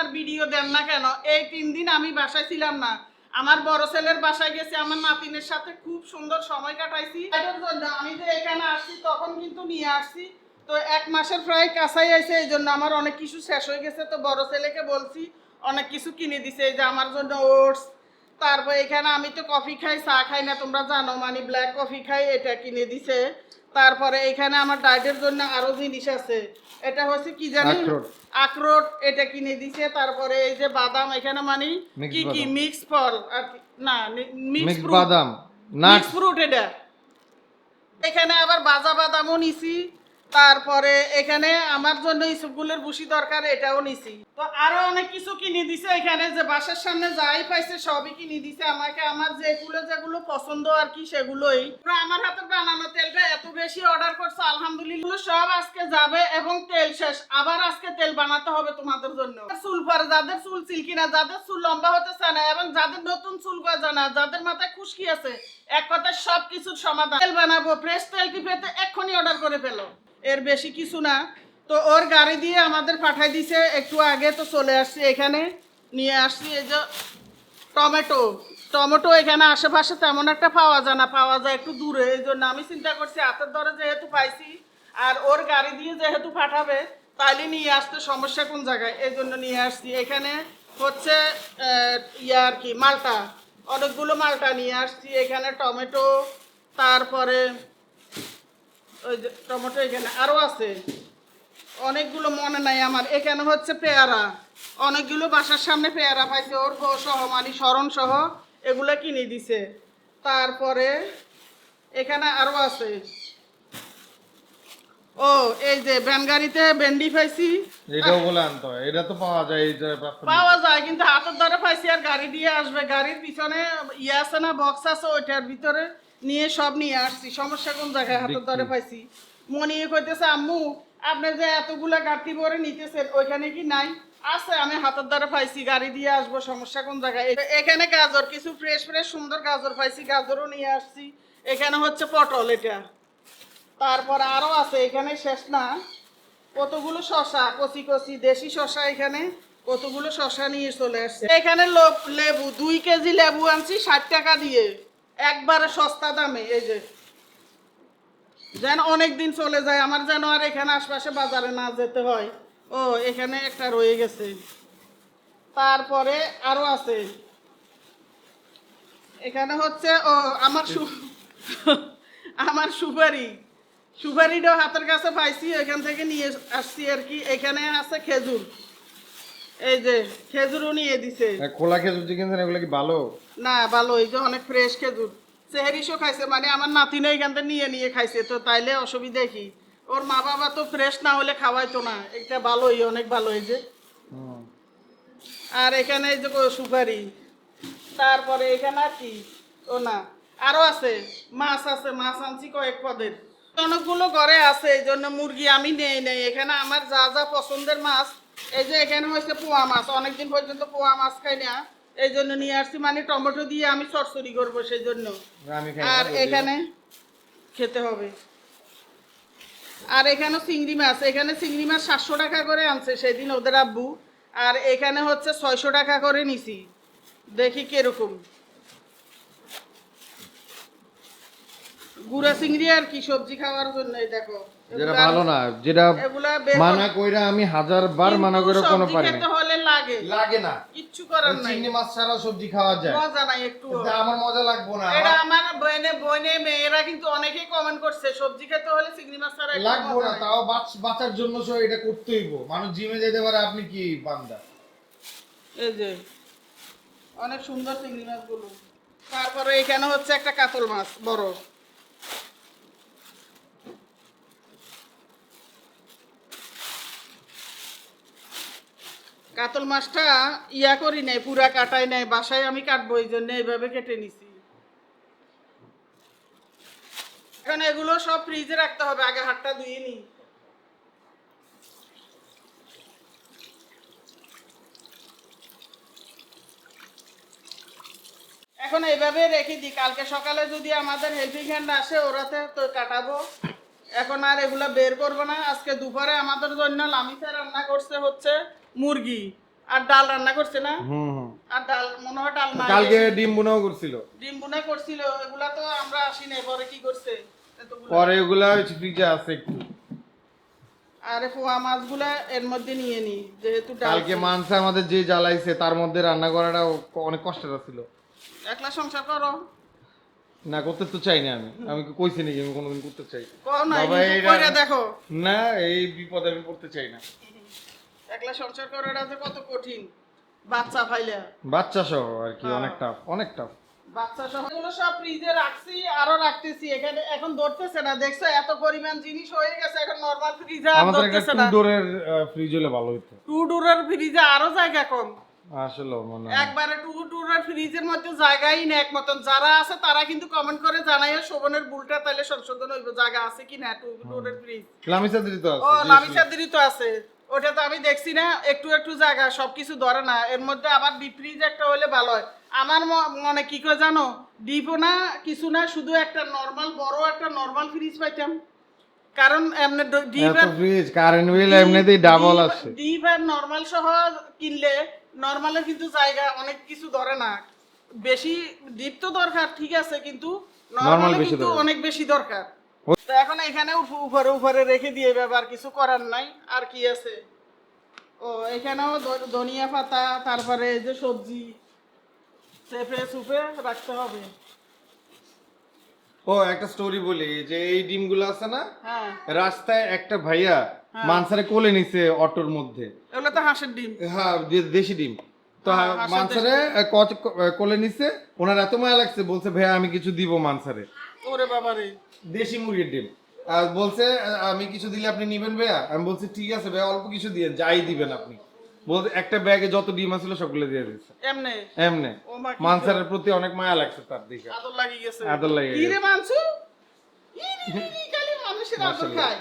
আর video দেন না কেন? এই 3 দিন আমি বাসায় ছিলাম না, আমার বড় ছেলের বাসায় গেছি, আমার নাতিনের সাথে খুব সুন্দর সময় কাটাইছি। এটার জন্য আমি যে এখানে আসছি তখন কিন্তু নিয়ে আসছি, তো 1 মাসের প্রায় কাছাই আছে, এই জন্য আমার অনেক কিছু শেষ হয়ে গেছে। তো বড় ছেলেকে বলছি, অনেক কিছু কিনে দিছে, এই যে আমার জন্য ওটস, তারপর এখানে আমি তো কফি খাই, চা খাই না তোমরা জানো, মানে ব্ল্যাক কফি খাই, এটা কিনে দিছে। তারপরে এখানে আমার ডায়েটের জন্য আরো জিনিস আছে, এটা হচ্ছে কি জানি, আখরোট, এটা কিনে দিছে। তারপরে এই যে বাদাম, এখানে মানে কি কি মিক্স ফল আর না, মিক্স বাদাম, মিক্স ফ্রুট, এটা এখানে আবার বাজা বাদামও নিছি। তারপরে এখানে আমার জন্য ইসবগুলের বুশি দরকার, এটাও নিছি। তো আরো অনেক কিছু কিনে দিছে এখানে, যে বাসার সামনে যাই পাইছে সবই কিনে দিছে আমাকে, আমার যেগুলো পছন্দ আর কি সেগুলোই। আমার হাতে বানানো তেলটা এত বেশি অর্ডার করছে, আলহামদুলিল্লাহ সব আজকে যাবে এবং তেল শেষ, আবার আজকে তেল বানাতে হবে তোমাদের জন্য। চুল পরে যাদের চুল সিল্কি না, যাদের চুল লম্বা হতে চায় না, এবং যাদের নতুন চুল গজা না, যাদের মাথায় খুশকি আছে, এক কথায় সব কিছুর সমাধান। তেল বানাবো, ফ্রেশ তেলটি পেতে এক্ষুনি অর্ডার করে ফেলো, এর বেশি কিছু না। তো ওর গাড়ি দিয়ে আমাদের পাঠাই দিছে একটু আগে, তো চলে আসছি এখানে নিয়ে আসছি। এই যে টমেটো, টমেটো এখানে আশেপাশে তেমন একটা পাওয়া যায় না, পাওয়া যায় একটু দূরে, এই জন্য আমি চিন্তা করছি হাতের ধরে যেহেতু পাইছি আর ওর গাড়ি দিয়ে যেহেতু পাঠাবে, তাইলে নিয়ে আসতে সমস্যা কোন জায়গায়, এই জন্য নিয়ে আসছি। এখানে হচ্ছে আর কি মালটা, অনেকগুলো মালটা নিয়ে আসছি। এখানে টমেটো, তারপরে ওই যে টমেটো এখানে আরও আছে অনেকগুলো, মনে নাই আমার। এখানে হচ্ছে পেয়ারা, অনেকগুলো বাসার সামনে পেয়ারা পাইছে, ওর বউ সহ মানে শরণ সহ এগুলো কিনে দিছে। তারপরে এখানে আরও আছে, ও এই যে ভ্যান গাড়িতে ভেন্ডি পাইছি, এটাও বলে আনতে হয়, এটা তো পাওয়া যায়, পাওয়া যায় কিন্তু হাতের ধরে পাইছি, আর গাড়ি দিয়ে আসবে, গাড়ির পিছনে ইয়ে আছে না, বক্স আছে, ওইটার ভিতরে নিয়ে সব নিয়ে আসছি। সমস্যা কোন জায়গায়? হাতের ধরে পাইছি। মনি কইতেছে আম্মু আপনি যে এতগুলা গাড়ি ভরে নিতেছেন, ওইখানে কি নাই? আছে, আমি হাতের দ্বারা পাইছি, গাড়ি দিয়ে আসবো, সমস্যা কোন জায়গায়? এখানে গাজর, কিছু ফ্রেশ ফ্রেশ সুন্দর গাজর পাইছি, গাজরও নিয়ে আসছি। এখানে হচ্ছে পটল, এটা। তারপর আরো আছে, এখানে শেষ না, কতগুলো শশা, কচি কচি দেশি শশা, এখানে কতগুলো শশা নিয়ে চলে আসছে। এখানে লেবু, 2 কেজি লেবু আনছি 60 টাকা দিয়ে, একবারে সস্তা দামে। এই যে যেন অনেক দিন চলে যায় আমার, যেন আর এখানে আশপাশে বাজারে না যেতে হয়। ও এখানে একটা রয়ে গেছে। তারপরে আরো আছে, এখানে হচ্ছে ও আমার আমার সুপারি, সুপারিটাও হাতের কাছে পাইছি, এখান থেকে নিয়ে আসছি আর কি। এখানে আছে খেজুর, এই যে খেজুরও নিয়ে দিছে। খোলা খেজুর যে কিনছেন এগুলো কি ভালো? না ভালো, এই যে অনেক ফ্রেশ খেজুর, সেহেরিসও খাইছে, মানে আমার নাতিনে এখান থেকে নিয়ে নিয়ে খাইছে, তো তাইলে অসুবিধা কি? ওর মা বাবা তো ফ্রেশ না হলে খাওয়াইতো না, এটা ভালোই, অনেক ভালো। এই যে আর এখানে এই যে সুপারি, তারপরে এখানে আর কি, ও না আরো আছে, মাছ আছে, মাছ আনছি কয়েক পদের, অনেকগুলো ঘরে আছে, এই জন্য মুরগি আমি নেই নেই। এখানে আমার যা যা পছন্দের মাছ, এই যে এখানে হচ্ছে পোয়া মাছ, অনেকদিন পর্যন্ত পোয়া মাছ খাই না, এই জন্য নিয়ে আসছি, মানে টমেটো দিয়ে আমি চচ্চড়ি করবো সেই জন্য। আর এখানে খেতে হবে। আর এখানে চিংড়ি মাছ, এখানে চিংড়ি মাছ 700 টাকা করে আনছে সেদিন ওদের আব্বু, আর এখানে হচ্ছে 600 টাকা করে নিছি, দেখি কিরকম। গুড়া চিংড়ি আর কি সবজি খাওয়ার জন্য, দেখো যেটা ভালো না, যেটা মানা কইরা আমি 1000 বার মানা কইরা কোনো পারি না, হলে লাগে না, কিচ্ছু করার নাই। চিংড়ি মাছ ছাড়া সবজি খাওয়া যায়, মজা নাই একটু, আমার মজা লাগবে না। এটা আমার বইনে মেয়েরা কিন্তু অনেকেই কমেন্ট করছে সবজি খেতে হলে চিংড়ি মাছ ছাড়া লাগবে না, তাও বাঁচার জন্য সো এটা করতেই হইব, মানুষ জিমে যেতে পারে, আপনি কি বান্দা। এই যে অনেক সুন্দর চিংড়ি মাছগুলো। তারপরে এখানে হচ্ছে একটা কাতল মাছ বড়, কাতল মাছটা ইয়া করি নাই, পুরা কাটাই নাই, বাসায় আমি কাটবো, এই জন্য এইভাবে কেটে নিছি। এখন এগুলো সব ফ্রিজে রাখতে হবে, আগে হাতটা ধুয়ে নি। এখন এইভাবে রেখে দিই, কালকে সকালে যদি আমাদের হেল্পিং হ্যান্ড আসে ওরাতে তো কাটাবো। এখন আর এগুলা বের করবো না। আজকে দুপুরে আমাদের জন্য লামিসা রান্না করছে হচ্ছে মুরগি, আর ডাল রান্না করছে না? হুম হুম। আর ডাল মনে হয় ডাল না কালকে ডিম বোনাও করছিল। ডিম বোনা করছিল, এগুলা তো আমরা আসি নাই, পরে কি করছে এতগুলা? পরে ওগুলা ফ্রিজে আছে একটু। আরে পোয়া মাছগুলা এর মধ্যে নিয়ে নি, যেহেতু ডাল কালকে মাংস আমাদের যে জ্বালাইছে তার মধ্যে রান্না করাটা অনেক কষ্টের ছিল। একলা সংসার করো না, করতে তো চাই না আমি। আমি কি কইছি নাকি আমি কোনোদিন করতে চাই? কও না, বাবা, কিন্তু এইটা- কইরা দেখো। না, এই বিপদে আমি পড়তে চাই না। একলা সংসার করাটা যে কত কঠিন, বাচ্চা ফাইলা, বাচ্চা সহ আর কি, হ্যাঁ। অনেক টাফ, অনেক টাফ। বাচ্চা সহ এগুলো সব ফ্রিজে রাখছি, আরো রাখতেছি, এখানে এখন ধরতেছে না, দেখছো এত পরিমাণ জিনিস হয়ে গেছে, এখন নরমাল ফ্রিজে আর আমাদের একটা ধরতেছে টু না। ডোরের ফ্রিজ হলে ভালো হতো। টু ডোরের ফ্রিজে আরো জায়গা কম, আসলে মনে একবারে টু ডোরের ফ্রিজের মধ্যে জায়গাই নেই এক মতন। যারা আছে তারা কিন্তু কমেন্ট করে জানাইও শোভনের ভুলটা তাহলে সংশোধন হইব, জায়গা আছে কি না টু ডোরের ফ্রিজ। লামিসাদ্রি তো আছে। ও লামিচাঁদেরই তো আছে, ওটা তো আমি দেখছি না, একটু একটু জায়গা সবকিছু ধরে না, এর মধ্যে আবার ডিপ ফ্রিজ একটা হলে ভালো হয়। আমার মনে কি করে জানো, ডিপও না কিছু না, শুধু একটা নরমাল বড় একটা নরমাল ফ্রিজ পাইতাম, কারণ এমনি ডিপ এত ফ্রিজ কারেন্ট বিল এমনিতেই ডাবল আসে। ডিপ আর নরমাল সহ কিনলে নরমালের কিন্তু জায়গা অনেক কিছু ধরে না, বেশি ডিপ তো দরকার ঠিক আছে, কিন্তু নরমাল বেশি কিন্তু দরকার। অনেক বেশি দরকার। তো এখন এখানে উপরে উপরে রেখে দিয়ে ব্যাপার কিছু করার নাই, আর কি আছে। ও এখানেও ধনিয়া পাতা, তারপরে এই যে সবজি চেপে চুপে রাখতে হবে। ও একটা স্টোরি বলি, যে এই ডিমগুলো আছে না, হ্যাঁ, রাস্তায় একটা ভাইয়া মানসারে কোলে নিছে অটোর মধ্যে। এগুলো তো হাঁসের ডিম। হ্যাঁ, দেশি ডিম। তো হ্যাঁ, হাঁসের মানসারে কোলে নিছে, ওনার এত মায়া লাগছে, বলছে ভাইয়া আমি কিছু দিব মানসারে। ওরে বাবারে, দেশি মুরগির ডিম। আর বলছে আমি কিছু দিলে আপনি নিবেন ভাইয়া? আমি বলছি ঠিক আছে ভাইয়া, অল্প কিছু দিয়ে যাই দিবেন আপনি। বলতে একটা ব্যাগে যত ডিম আছিল সবগুলো দিয়ে দিয়েছে এমনে এমনে। ও মা, কি মানসারের প্রতি অনেক মায়া লাগছে তার দিকে। আদর লাগি গেছে। আদর লেগে কি রে গেছে। মানসু, খালি মানুষের আদর খায়,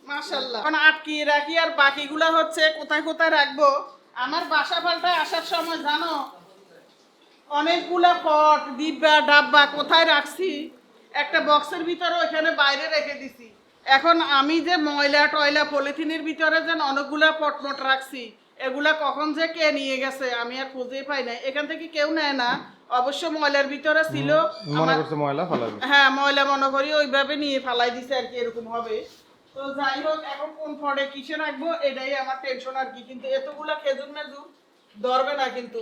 মাশাআল্লাহ। এখন আটকিয়ে রাখি, আর বাকিগুলা হচ্ছে কোথায় কোথায় রাখবো। আমার বাসা পাল্টায় আসার সময় জানো অনেকগুলা পট ডিব্বা ডাব্বা কোথায় রাখছি, একটা বক্সের ভিতরে ওইখানে বাইরে রেখে দিছি। এখন আমি যে ময়লা টয়লা পলিথিনের ভিতরে যেন অনেকগুলা পটমট রাখছি, এগুলা কখন যে কে নিয়ে গেছে আমি আর খুঁজেই পাই না। এখান থেকে কেউ নেয় না, অবশ্য ময়লার ভিতরে ছিল, মনে করছে ময়লা ফালাবে। হ্যাঁ ময়লা মনে করি ওইভাবে নিয়ে ফালাই দিছে আর কি, এরকম হবে। তো যাই হোক, এখন কোন পটে কিসে রাখবো এটাই আমার টেনশন আর কি। কিন্তু এতগুলা খেজুর মেজুর ধরবে না কিন্তু।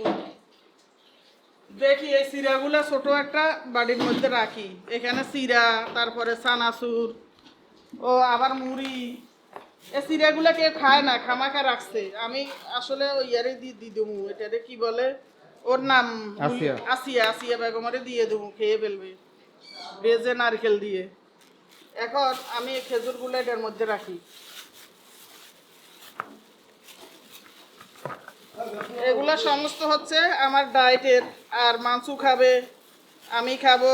দেখি এই সিরাগুলা ছোট একটা বাড়ির মধ্যে রাখি, এখানে সিরা, তারপরে সানাসুর, ও আবার মুড়ি। এই সিরাগুলা কেউ খায় না, খামাখা রাখছে। আমি আসলে ওই ইয়ারে দিয়ে দেবো, এটারে কি বলে, ওর নাম আসিয়া। আসিয়া, আসিয়া বেগমরে দিয়ে দেবো, খেয়ে ফেলবে ভেজে নারকেল দিয়ে। এখন আমি এই খেজুরগুলো এটার মধ্যে রাখি। এগুলা সমস্ত হচ্ছে আমার ডায়েটের, আর মাংস খাবে, আমি খাবো,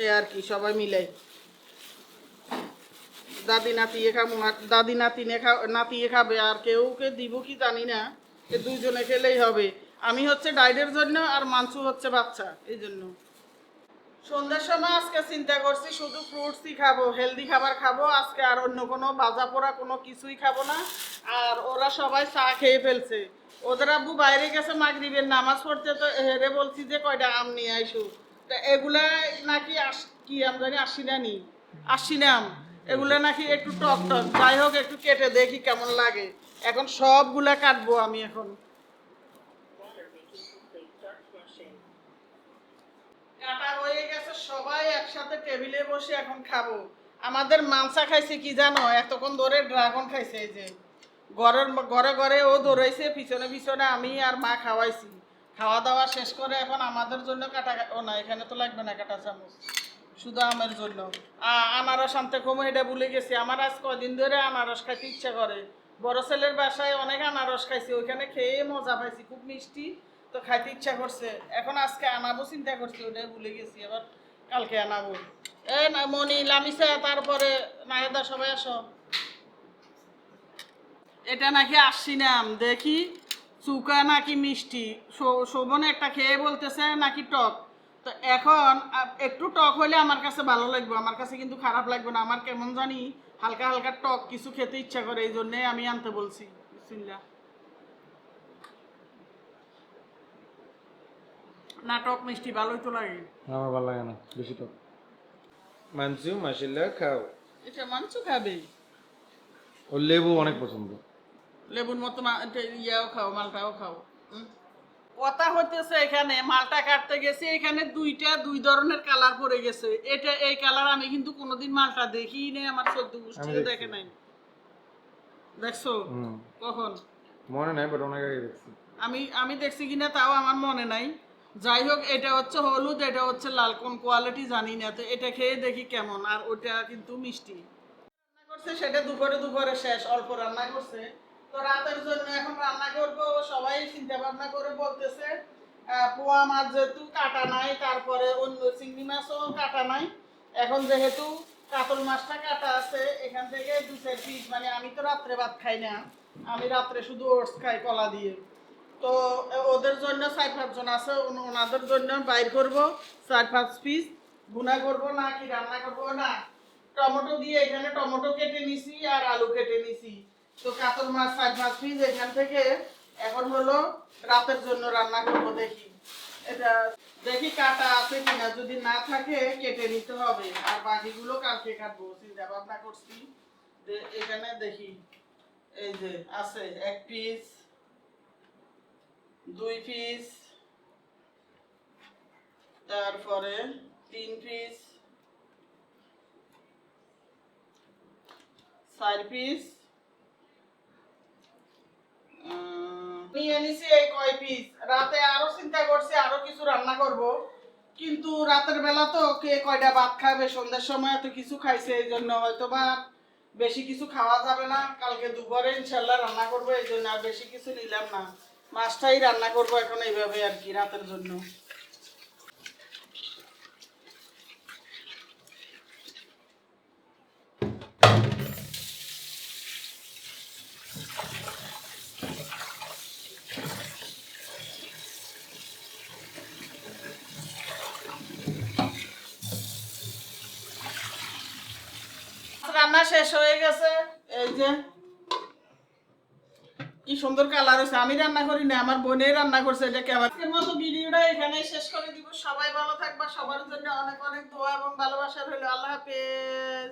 এই আর কি, সবাই মিলে। দাদি নাতিয়ে খাবো, দাদি নাতিয়ে খাবে, আর কেউকে দিব কি জানি না, এ দুইজনে খেলেই হবে। আমি হচ্ছে ডায়েটের জন্য, আর মাংস হচ্ছে বাচ্চা, এই জন্য। সন্ধ্যার সময় আজকে চিন্তা করছি শুধু ফ্রুটসই খাবো, হেলদি খাবার খাবো আজকে, আর অন্য কোনো ভাজা পোড়া কোনো কিছুই খাবো না। আর ওরা সবাই চা খেয়ে ফেলছে, ওদের আব্বু বাইরে গেছে মাগরিবের নামাজ পড়তে, তো হেরে বলছি যে কয়টা আম নিয়ে আইসু। তা এগুলা নাকি কি আম জানি, আসি না আম, এগুলা নাকি একটু টক টক। যাই হোক, একটু কেটে দেখি কেমন লাগে। এখন সবগুলা কাটবো আমি এখন। কাটা হয়ে গেছে, সবাই একসাথে টেবিলে বসে এখন খাবো। আমাদের মাংসা খাইছে কি জানো, এতক্ষণ ধরে ড্রাগন খাইছে। এই যে ঘরে ঘরে ও দৌড়াইছে, পিছনে পিছনে আমি আর মা খাওয়াইছি। খাওয়া দাওয়া শেষ করে এখন আমাদের জন্য কাটা, ও না এখানে তো লাগবে না কাটা চামচ, শুধু আমের জন্য। আনারস আনতে কমে এটা ভুলে গেছি। আমার আজ কদিন ধরে আনারস খাইতে ইচ্ছা করে। বড় ছেলের বাসায় অনেক আনারস খাইছি, ওইখানে খেয়ে মজা পাইছি, খুব মিষ্টি, তো খাইতে ইচ্ছা করছে। এখন আজকে আনাবো চিন্তা করছি, ওটা ভুলে গেছি, আবার কালকে আনাবো। এই না মনি, লামিসা, তারপরে নাহেদা, সবাই আসো। এটা নাকি আসছি নাম, দেখি চুকা নাকি মিষ্টি। শোভন একটা খেয়ে বলতেছে নাকি টক। তো এখন একটু টক হইলে আমার কাছে ভালো লাগবে, আমার কাছে কিন্তু খারাপ লাগবে না। আমার কেমন জানি হালকা হালকা টক কিছু খেতে ইচ্ছা করে, এই জন্যে আমি আনতে বলছি। বিসমিল্লাহ। নাটক মিষ্টি ভালোই তো লাগে। আমার ভালো লাগে না বেশি তো। মানসু মাশাআল্লাহ খাও। এটা মাংস খাবে, ও লেবু অনেক পছন্দ। লেবুর মতো ইয়াও খাও, মালটাও খাও। কথা হইতেছে এখানে মালটা কাটতে গেছে, এখানে দুই ধরনের কালার পড়ে গেছে। এটা এই কালার আমি কিন্তু কোনোদিন মালটা দেখিই নাই, আমার চোদ্দ আমি গোষ্ঠীও দেখছি। দেখে নাই। দেখছো? হুম কখন? মনে নাই বাট অনেক আগে দেখছি। আমি দেখছি কিনা তাও আমার মনে নাই। যাই হোক, এটা হচ্ছে হলুদ, এটা হচ্ছে লাল, কোন কোয়ালিটি জানি না। তো এটা খেয়ে দেখি কেমন। আর ওটা কিন্তু মিষ্টি। রান্না করছে সেটা দুপুরে শেষ, অল্প রান্না করছে। তো রাতের জন্য এখন রান্না করব। সবাই চিন্তা ভাবনা করে বলতেছে পোয়া মাছ যেহেতু কাটা নাই, তারপরে অন্য চিংড়ি মাছও কাটা নাই, এখন যেহেতু কাতল মাছটা কাটা আছে, এখান থেকে 2-4 পিস, মানে আমি তো রাত্রে ভাত খাই না, আমি রাত্রে শুধু ওটস খাই কলা দিয়ে। তো ওদের জন্য 4-5 জন আছে, ওনাদের জন্য বাইর করব 4-5 পিস। ভুনা করব না কি রান্না করব না, টমেটো দিয়ে এখানে টমেটো কেটে নিছি আর আলু কেটে নিছি। তো কাতল মাছ 4-5 পিস এখান থেকে এখন হলো রাতের জন্য রান্না করব। দেখি এটা, দেখি কাটা আছে কিনা, যদি না থাকে কেটে নিতে হবে, আর বাকিগুলো কালকে কাটবো চিন্তা ভাবনা করছি। এখানে দেখি, এই যে আছে 1 পিস, 2 পিস, তারপরে 3 পিস, 4 পিস, নিয়ে নিছি এই কয় পিস। রাতে আরো চিন্তা করছি আরো কিছু রান্না করব, কিন্তু রাতের বেলা তো কে কয়টা ভাত খাবে, সন্ধ্যার সময় তো কিছু খাইছে, এই জন্য হয়তো বা বেশি কিছু খাওয়া যাবে না। কালকে দুপুরে ইনশাল্লাহ রান্না করবো, এই জন্য আর বেশি কিছু নিলাম না, মাছটাই রান্না করবো এখন এইভাবে আর কি রাতের জন্য। রান্না শেষ হয়ে গেছে, এই যে কি সুন্দর কালার হয়েছে। আমি রান্না করি না, আমার বোনেই রান্না করছে। এটা কেমন, আজকের মতো ভিডিওটা এখানে শেষ করে দিব। সবাই ভালো থাকবা, সবার জন্য অনেক অনেক দোয়া এবং ভালোবাসা রইল। আল্লাহ হাফেজ।